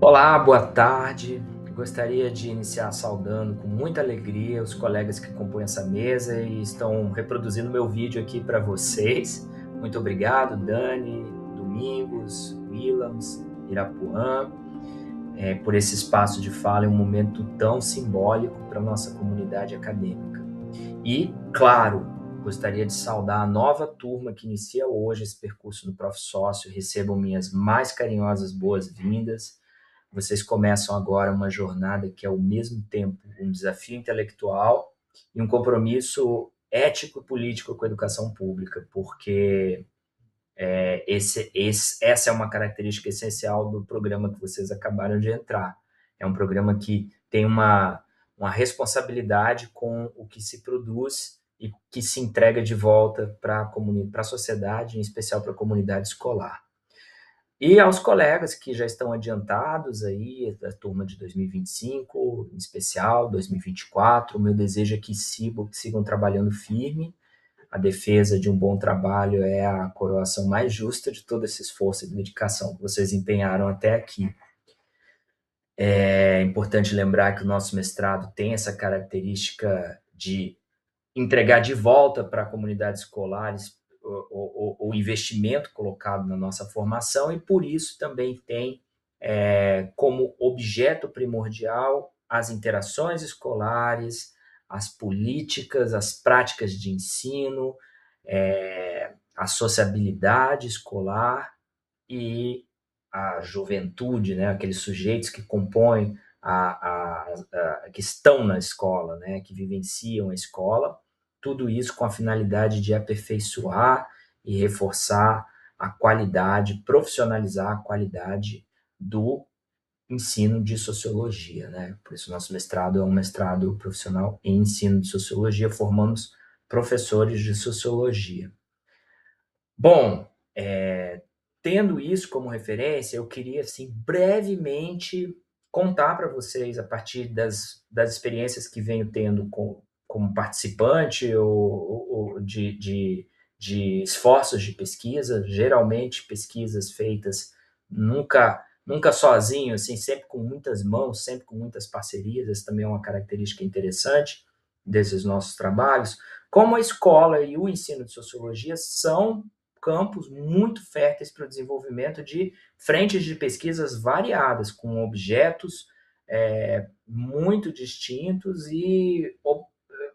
Olá, boa tarde. Gostaria de iniciar saudando com muita alegria os colegas que compõem essa mesa e estão reproduzindo meu vídeo aqui para vocês. Muito obrigado, Dani, Domingos, Willams, Irapuã, por esse espaço de fala em um momento tão simbólico para a nossa comunidade acadêmica. E, claro, gostaria de saudar a nova turma que inicia hoje esse percurso do Prof. Sócio. Recebam minhas mais carinhosas boas-vindas. Vocês começam agora uma jornada que é ao mesmo tempo um desafio intelectual e um compromisso ético e político com a educação pública, porque essa é uma característica essencial do programa que vocês acabaram de entrar. É um programa que tem uma responsabilidade com o que se produz e que se entrega de volta para a sociedade, em especial para a comunidade escolar. E aos colegas que já estão adiantados aí, da turma de 2025, em especial 2024, o meu desejo é que sigam trabalhando firme. A defesa de um bom trabalho é a coroação mais justa de todo esse esforço e dedicação que vocês empenharam até aqui. É importante lembrar que o nosso mestrado tem essa característica de entregar de volta para a comunidade escolar o investimento colocado na nossa formação, e por isso também tem como objeto primordial as interações escolares, as políticas, as práticas de ensino, a sociabilidade escolar e a juventude, né, aqueles sujeitos que compõem que estão na escola, né, que vivenciam a escola, tudo isso com a finalidade de aperfeiçoar e reforçar a qualidade, profissionalizar a qualidade do ensino de sociologia, né? Por isso nosso mestrado é um mestrado profissional em ensino de sociologia, formamos professores de sociologia. Bom, tendo isso como referência, eu queria, assim, brevemente contar para vocês, a partir das experiências que venho tendo como participante ou de esforços de pesquisa, geralmente pesquisas feitas nunca sozinho, assim, sempre com muitas mãos, sempre com muitas parcerias. Essa também é uma característica interessante desses nossos trabalhos. Como a escola e o ensino de sociologia são campos muito férteis para o desenvolvimento de frentes de pesquisas variadas, com objetos muito distintos e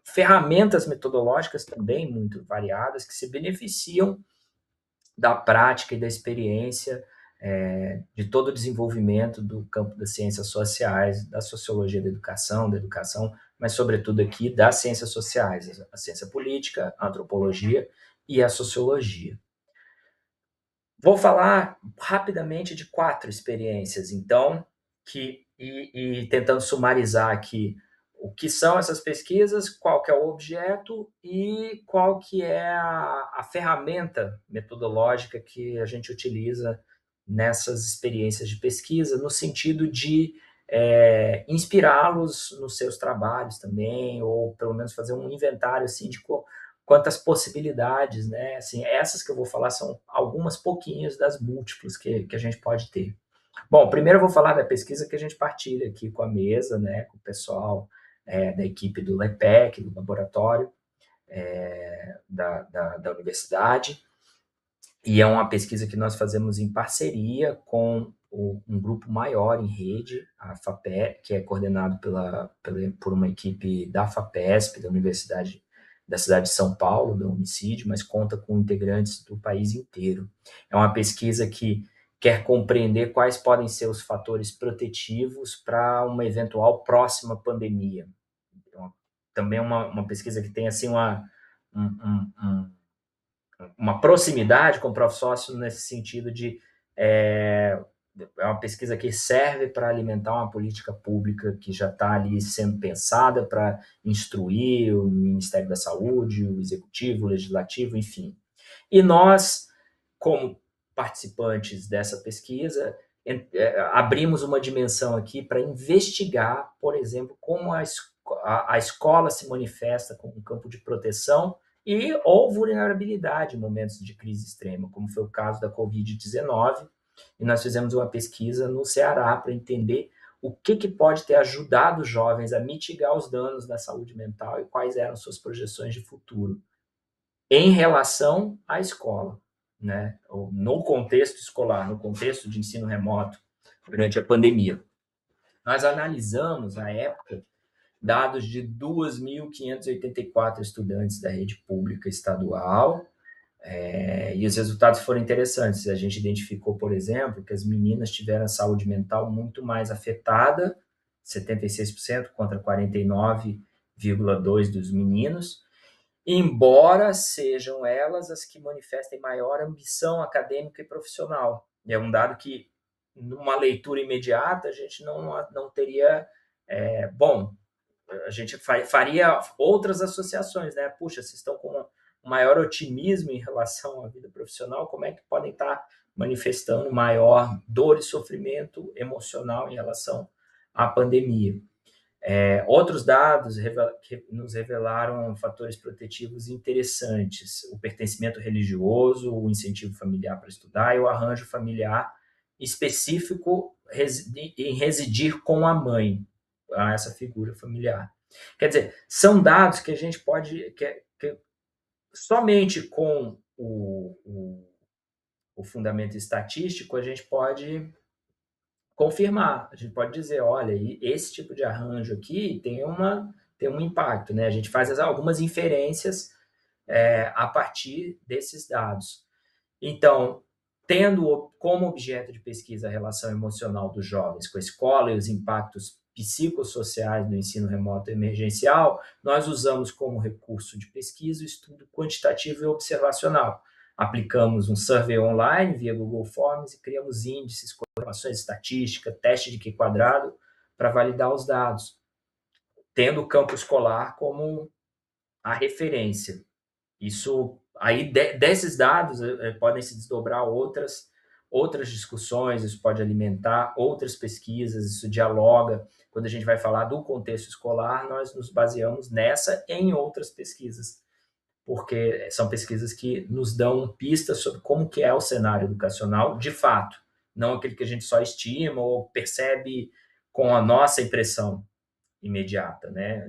ferramentas metodológicas também muito variadas, que se beneficiam da prática e da experiência de todo o desenvolvimento do campo das ciências sociais, da sociologia da educação, mas, sobretudo, aqui das ciências sociais, a ciência política, a antropologia e a sociologia. Vou falar rapidamente de 4 experiências, então, tentando sumarizar aqui o que são essas pesquisas, qual que é o objeto e qual que é a ferramenta metodológica que a gente utiliza nessas experiências de pesquisa, no sentido de inspirá-los nos seus trabalhos também, ou pelo menos fazer um inventário assim, de quantas possibilidades, né? Assim, essas que eu vou falar são algumas pouquinhas das múltiplas que a gente pode ter. Bom, primeiro eu vou falar da pesquisa que a gente partilha aqui com a mesa, né, com o pessoal da equipe do LEPEC, do laboratório da universidade, e é uma pesquisa que nós fazemos em parceria com um grupo maior em rede, a FAPESP, que é coordenado por uma equipe da FAPESP, da cidade de São Paulo, da Unicid, mas conta com integrantes do país inteiro. É uma pesquisa que quer compreender quais podem ser os fatores protetivos para uma eventual próxima pandemia. Então, também é uma pesquisa que tem assim uma proximidade com o Prof. Sócio nesse sentido de é uma pesquisa que serve para alimentar uma política pública que já está ali sendo pensada para instruir o Ministério da Saúde, o Executivo, o Legislativo, enfim. E nós, como participantes dessa pesquisa, abrimos uma dimensão aqui para investigar, por exemplo, como a escola se manifesta como um campo de proteção ou vulnerabilidade em momentos de crise extrema, como foi o caso da Covid-19, e nós fizemos uma pesquisa no Ceará para entender o que pode ter ajudado os jovens a mitigar os danos da saúde mental e quais eram suas projeções de futuro em relação à escola, né? No contexto escolar, no contexto de ensino remoto, durante a pandemia. Nós analisamos, à época, dados de 2.584 estudantes da rede pública estadual, e os resultados foram interessantes. A gente identificou, por exemplo, que as meninas tiveram a saúde mental muito mais afetada, 76% contra 49,2% dos meninos, embora sejam elas as que manifestem maior ambição acadêmica e profissional. E é um dado que, numa leitura imediata, a gente não teria. Bom, a gente faria outras associações, né? Puxa, vocês estão com um maior otimismo em relação à vida profissional, como é que podem estar manifestando maior dor e sofrimento emocional em relação à pandemia? Outros dados que nos revelaram fatores protetivos interessantes: o pertencimento religioso, o incentivo familiar para estudar e o arranjo familiar específico em residir com a mãe, essa figura familiar. Quer dizer, são dados que a gente pode, que somente com o fundamento estatístico a gente pode confirmar. A gente pode dizer, olha, esse tipo de arranjo aqui tem um impacto, né? A gente faz algumas inferências a partir desses dados. Então, tendo como objeto de pesquisa a relação emocional dos jovens com a escola e os impactos psicossociais do ensino remoto emergencial, nós usamos como recurso de pesquisa o estudo quantitativo e observacional. Aplicamos um survey online via Google Forms e criamos índices, correlações estatísticas, teste de Q² para validar os dados, tendo o campo escolar como a referência. Isso aí, desses dados, podem se desdobrar outras discussões, isso pode alimentar outras pesquisas, isso dialoga. Quando a gente vai falar do contexto escolar, nós nos baseamos nessa e em outras pesquisas, porque são pesquisas que nos dão pistas sobre como que é o cenário educacional de fato, não aquele que a gente só estima ou percebe com a nossa impressão imediata, né?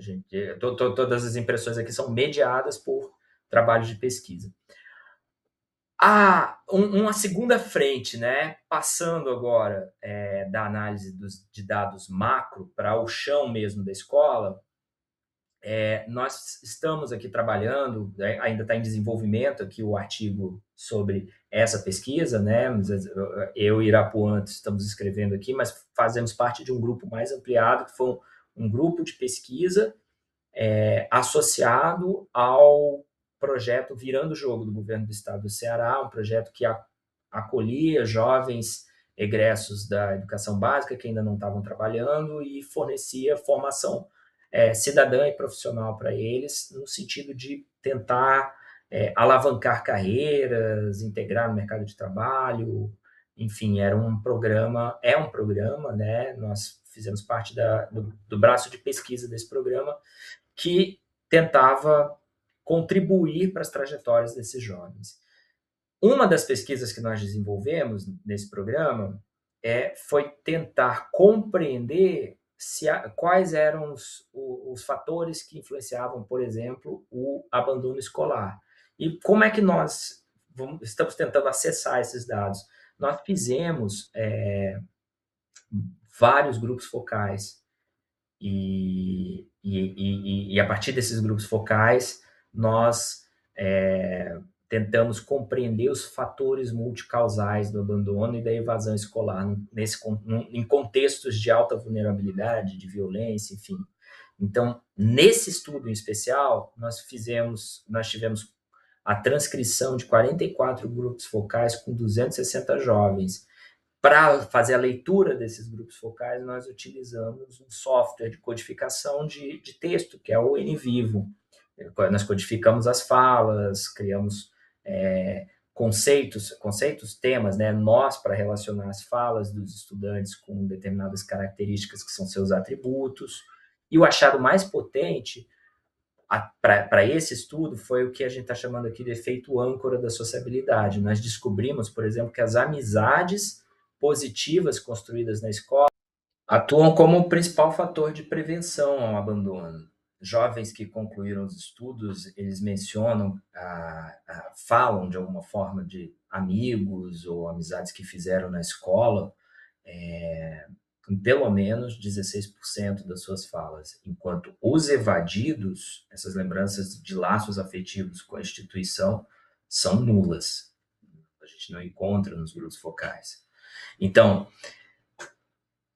Todas as impressões aqui são mediadas por trabalhos de pesquisa. Uma segunda frente, né? Passando agora da análise de dados macro para o chão mesmo da escola, nós estamos aqui trabalhando, ainda está em desenvolvimento aqui o artigo sobre essa pesquisa, né? Eu e Irapuã estamos escrevendo aqui, mas fazemos parte de um grupo mais ampliado, que foi um grupo de pesquisa associado ao projeto Virando o Jogo do governo do estado do Ceará, um projeto que acolhia jovens egressos da educação básica que ainda não estavam trabalhando e fornecia formação cidadã e profissional para eles, no sentido de tentar alavancar carreiras, integrar no mercado de trabalho, enfim, é um programa, né? Nós fizemos parte do braço de pesquisa desse programa, que tentava contribuir para as trajetórias desses jovens. Uma das pesquisas que nós desenvolvemos nesse programa foi tentar compreender quais eram os fatores que influenciavam, por exemplo, o abandono escolar. E como é que nós estamos tentando acessar esses dados? Nós fizemos vários grupos focais e a partir desses grupos focais, nós tentamos compreender os fatores multicausais do abandono e da evasão escolar em contextos de alta vulnerabilidade, de violência, enfim. Então, nesse estudo em especial, nós tivemos a transcrição de 44 grupos focais com 260 jovens. Para fazer a leitura desses grupos focais, nós utilizamos um software de codificação de texto, que é o NVivo. Nós codificamos as falas, criamos conceitos, temas, né, nós para relacionar as falas dos estudantes com determinadas características que são seus atributos. E o achado mais potente para esse estudo foi o que a gente está chamando aqui de efeito âncora da sociabilidade. Nós descobrimos, por exemplo, que as amizades positivas construídas na escola atuam como o principal fator de prevenção ao abandono. Jovens que concluíram os estudos, eles mencionam, falam de alguma forma de amigos ou amizades que fizeram na escola, em pelo menos 16% das suas falas, enquanto os evadidos, essas lembranças de laços afetivos com a instituição, são nulas. A gente não encontra nos grupos focais. Então,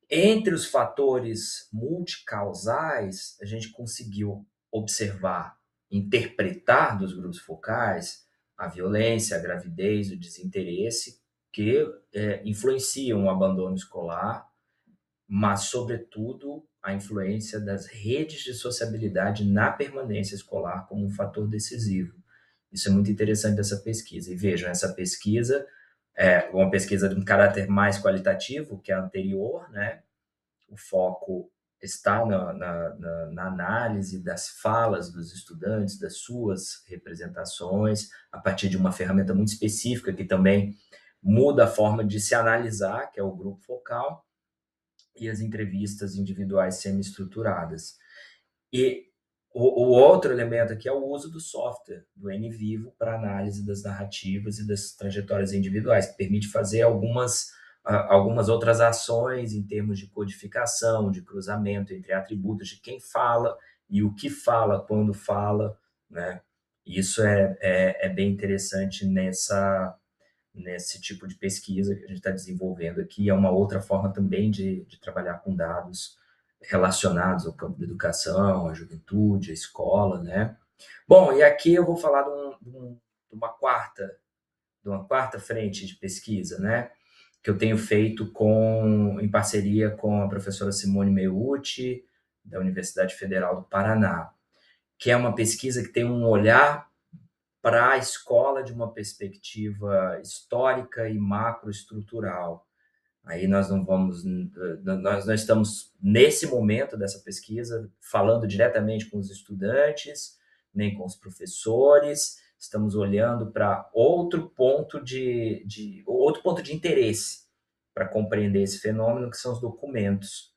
entre os fatores multicausais, a gente conseguiu observar, interpretar dos grupos focais a violência, a gravidez, o desinteresse, que influenciam o abandono escolar, mas, sobretudo, a influência das redes de sociabilidade na permanência escolar como um fator decisivo. Isso é muito interessante dessa pesquisa. E vejam, essa pesquisa é uma pesquisa de um caráter mais qualitativo que a anterior, né? O foco está na análise das falas dos estudantes, das suas representações, a partir de uma ferramenta muito específica que também muda a forma de se analisar, que é o grupo focal, e as entrevistas individuais semi-estruturadas. E o outro elemento aqui é o uso do software, do NVivo, para análise das narrativas e das trajetórias individuais, que permite fazer algumas outras ações em termos de codificação, de cruzamento entre atributos de quem fala e o que fala, quando fala, né? Isso é bem interessante nesse tipo de pesquisa que a gente está desenvolvendo aqui. É uma outra forma também de trabalhar com dados relacionados ao campo da educação, à juventude, à escola, né? Bom, e aqui eu vou falar de uma quarta frente de pesquisa, né? Que eu tenho feito em parceria com a professora Simone Meucci, da Universidade Federal do Paraná, que é uma pesquisa que tem um olhar para a escola de uma perspectiva histórica e macroestrutural. Aí nós não estamos, nesse momento dessa pesquisa, falando diretamente com os estudantes, nem com os professores, estamos olhando para outro ponto de interesse para compreender esse fenômeno, que são os documentos,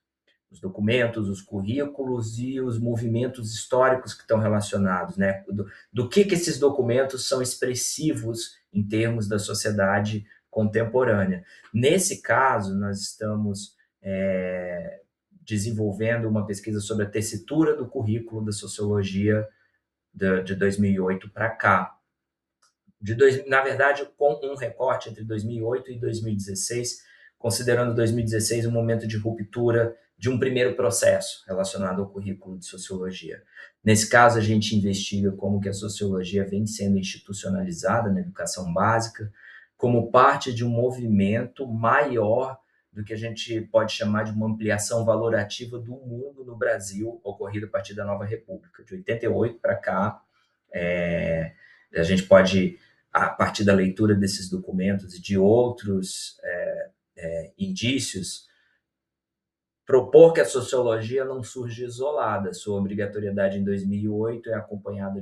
os currículos e os movimentos históricos que estão relacionados, né? Do que esses documentos são expressivos em termos da sociedade contemporânea. Nesse caso, nós estamos desenvolvendo uma pesquisa sobre a tessitura do currículo da sociologia de 2008 para cá. Na verdade, com um recorte entre 2008 e 2016, considerando 2016 um momento de ruptura de um primeiro processo relacionado ao currículo de sociologia. Nesse caso, a gente investiga como que a sociologia vem sendo institucionalizada na educação básica, como parte de um movimento maior do que a gente pode chamar de uma ampliação valorativa do mundo no Brasil, ocorrido a partir da Nova República. De 88 para cá, a gente pode, a partir da leitura desses documentos e de outros indícios, propor que a sociologia não surge isolada. Sua obrigatoriedade em 2008 é acompanhada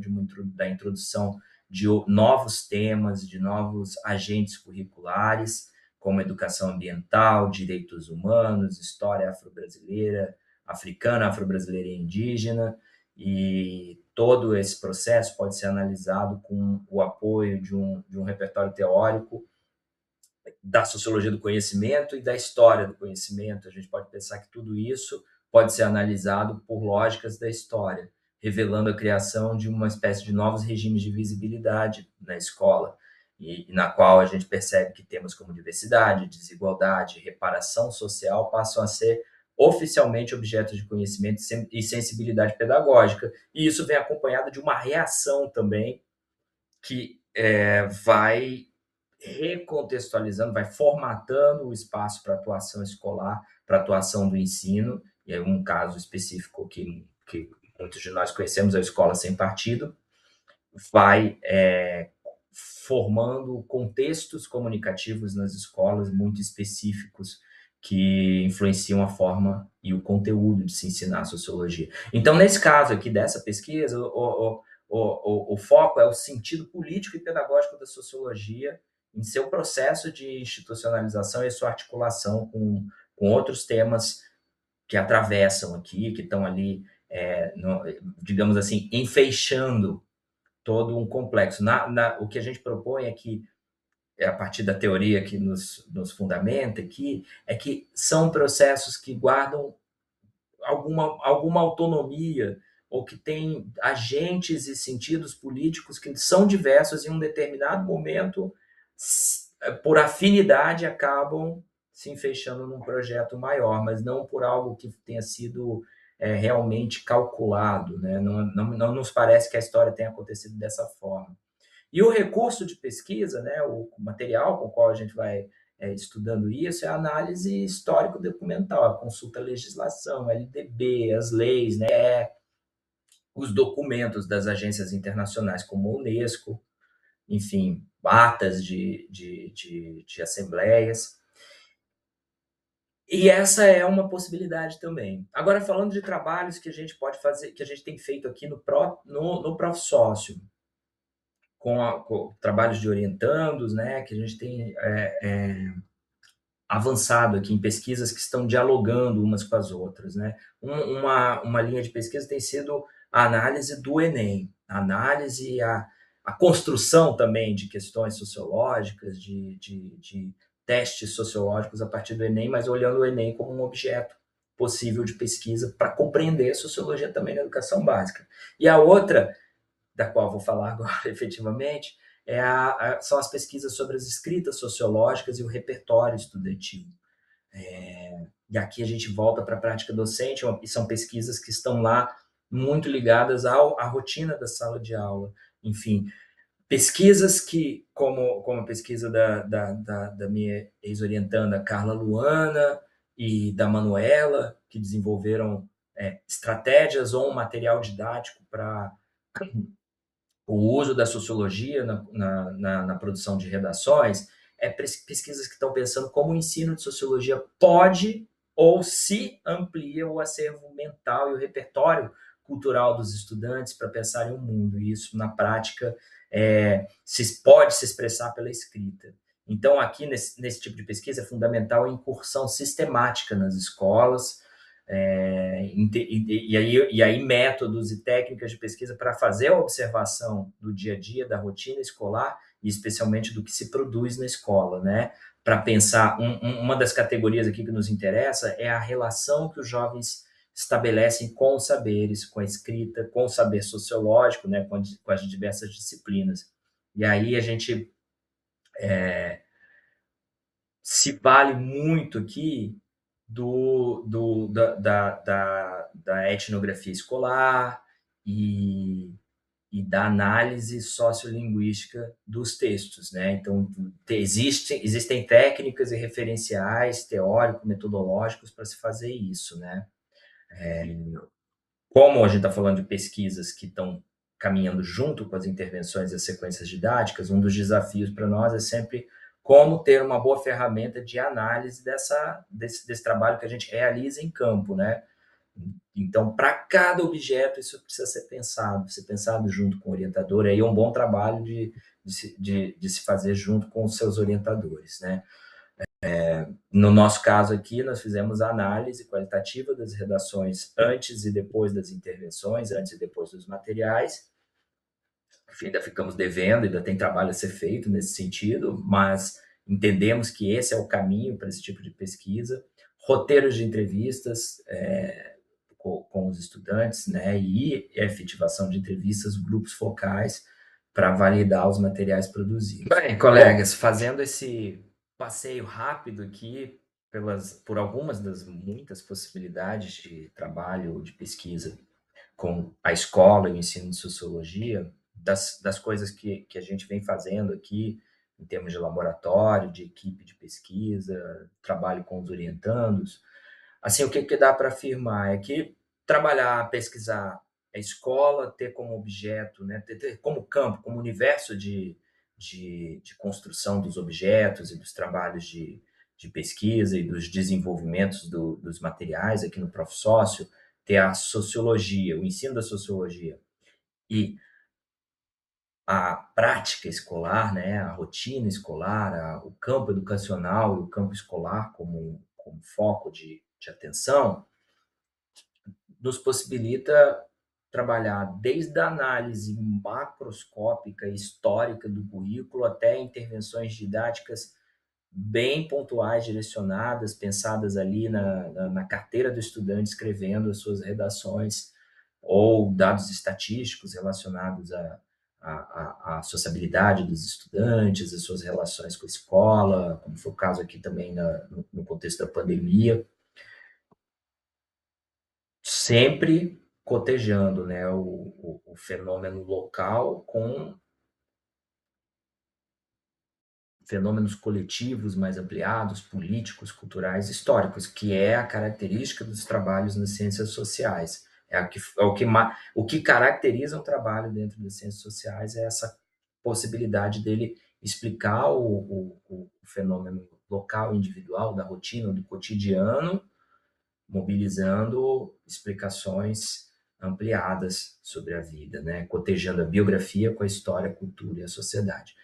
da introdução de novos temas, de novos agentes curriculares, como educação ambiental, direitos humanos, história afro-brasileira, africana, afro-brasileira e indígena, e todo esse processo pode ser analisado com o apoio de um repertório teórico da sociologia do conhecimento e da história do conhecimento. A gente pode pensar que tudo isso pode ser analisado por lógicas da história, revelando a criação de uma espécie de novos regimes de visibilidade na escola, e na qual a gente percebe que temas como diversidade, desigualdade, reparação social passam a ser oficialmente objetos de conhecimento e sensibilidade pedagógica. E isso vem acompanhado de uma reação também que vai recontextualizando, vai formatando o espaço para atuação escolar, para atuação do ensino, e aí um caso específico que muitos de nós conhecemos, a Escola Sem Partido, vai formando contextos comunicativos nas escolas muito específicos que influenciam a forma e o conteúdo de se ensinar a sociologia. Então, nesse caso aqui dessa pesquisa, o foco é o sentido político e pedagógico da sociologia em seu processo de institucionalização e sua articulação com outros temas que atravessam aqui, que estão ali, digamos assim, enfeixando todo um complexo. O que a gente propõe é que, a partir da teoria que nos fundamenta aqui, é que são processos que guardam alguma autonomia ou que têm agentes e sentidos políticos que são diversos e em um determinado momento, por afinidade, acabam se enfeixando num projeto maior, mas não por algo que tenha sido realmente calculado, né? Não nos parece que a história tenha acontecido dessa forma. E o recurso de pesquisa, né, o material com o qual a gente vai estudando isso, é a análise histórico-documental, a consulta à legislação, LDB, as leis, né, os documentos das agências internacionais como a Unesco, enfim, atas de assembleias. E essa é uma possibilidade também. Agora, falando de trabalhos que a gente pode fazer, que a gente tem feito aqui no ProfSócio, com trabalhos de orientandos, né, que a gente tem avançado aqui em pesquisas que estão dialogando umas com as outras, né? Uma linha de pesquisa tem sido a análise do Enem, a análise, a construção também de questões sociológicas, de testes sociológicos a partir do Enem, mas olhando o Enem como um objeto possível de pesquisa para compreender a sociologia também na educação básica. E a outra, da qual vou falar agora efetivamente, são as pesquisas sobre as escritas sociológicas e o repertório estudantil. E aqui a gente volta para a prática docente, e são pesquisas que estão lá muito ligadas à rotina da sala de aula. Enfim, pesquisas que, como a pesquisa da minha ex-orientanda Carla Luana e da Manuela, que desenvolveram estratégias ou um material didático para o uso da sociologia na produção de redações, pesquisas que estão pensando como o ensino de sociologia pode ou se amplia o acervo mental e o repertório cultural dos estudantes para pensar em um mundo. E isso, na prática, pode se expressar pela escrita. Então, aqui, nesse tipo de pesquisa, é fundamental a incursão sistemática nas escolas, e aí métodos e técnicas de pesquisa para fazer a observação do dia a dia, da rotina escolar, e especialmente do que se produz na escola, né? Para pensar, uma das categorias aqui que nos interessa é a relação que os jovens estabelecem com os saberes, com a escrita, com o saber sociológico, né? Com as diversas disciplinas. E aí a gente se vale muito aqui da etnografia escolar e da análise sociolinguística dos textos, né? Então, existem técnicas e referenciais teórico-metodológicos para se fazer isso, né? Como a gente está falando de pesquisas que estão caminhando junto com as intervenções e as sequências didáticas, um dos desafios para nós é sempre como ter uma boa ferramenta de análise desse trabalho que a gente realiza em campo, né? Então, para cada objeto, isso precisa ser pensado junto com o orientador. Aí é um bom trabalho de se fazer junto com os seus orientadores, né? No nosso caso aqui, nós fizemos a análise qualitativa das redações antes e depois das intervenções, antes e depois dos materiais. Ainda ficamos devendo, ainda tem trabalho a ser feito nesse sentido, mas entendemos que esse é o caminho para esse tipo de pesquisa. Roteiros de entrevistas com os estudantes, né, e efetivação de entrevistas, grupos focais, para validar os materiais produzidos. Bem, colegas, fazendo esse passeio rápido aqui por algumas das muitas possibilidades de trabalho, de pesquisa com a escola e o ensino de sociologia, das coisas que a gente vem fazendo aqui, em termos de laboratório, de equipe de pesquisa, trabalho com os orientandos, assim, o que dá para afirmar é que trabalhar, pesquisar a escola, ter como objeto, né, ter como campo, como universo de construção dos objetos e dos trabalhos de pesquisa e dos desenvolvimentos dos materiais aqui no ProfSócio, ter a sociologia, o ensino da sociologia e a prática escolar, né, a rotina escolar, o campo educacional e o campo escolar como foco de atenção, nos possibilita trabalhar desde a análise macroscópica e histórica do currículo até intervenções didáticas bem pontuais, direcionadas, pensadas ali na carteira do estudante, escrevendo as suas redações, ou dados estatísticos relacionados à sociabilidade dos estudantes, as suas relações com a escola, como foi o caso aqui também no contexto da pandemia, sempre cotejando, né, o fenômeno local com fenômenos coletivos mais ampliados, políticos, culturais, históricos, que é a característica dos trabalhos nas ciências sociais. O que caracteriza um trabalho dentro das ciências sociais é essa possibilidade dele explicar o fenômeno local, individual, da rotina, do cotidiano, mobilizando explicações ampliadas sobre a vida, né? Cotejando a biografia com a história, a cultura e a sociedade.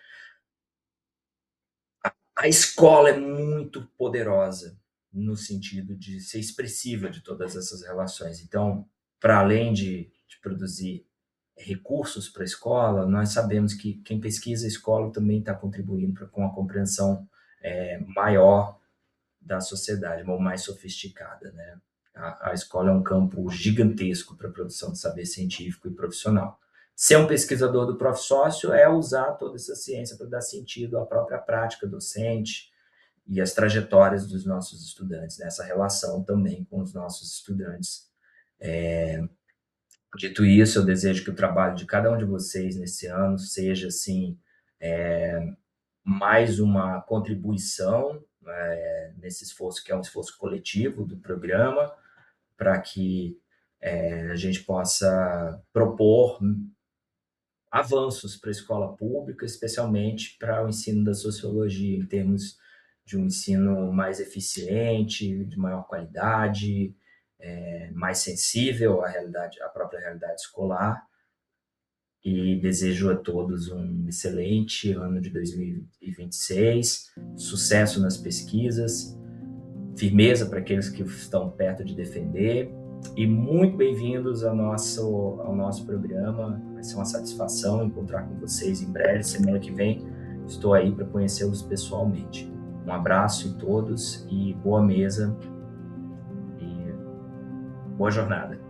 A escola é muito poderosa no sentido de ser expressiva de todas essas relações. Então, para além de produzir recursos para a escola, nós sabemos que quem pesquisa a escola também está contribuindo com a compreensão maior da sociedade, ou mais sofisticada, né? A escola é um campo gigantesco para a produção de saber científico e profissional. Ser um pesquisador do Prof. Sócio é usar toda essa ciência para dar sentido à própria prática docente e às trajetórias dos nossos estudantes, nessa relação também com os nossos estudantes. Dito isso, eu desejo que o trabalho de cada um de vocês nesse ano seja, assim, mais uma contribuição nesse esforço, que é um esforço coletivo do programa, para que a gente possa propor avanços para a escola pública, especialmente para o ensino da sociologia, em termos de um ensino mais eficiente, de maior qualidade, mais sensível à própria realidade escolar. E desejo a todos um excelente ano de 2026, sucesso nas pesquisas, firmeza para aqueles que estão perto de defender, e muito bem-vindos ao nosso programa. Vai ser uma satisfação encontrar com vocês em breve. Semana que vem estou aí para conhecê-los pessoalmente. Um abraço a todos e boa mesa e boa jornada.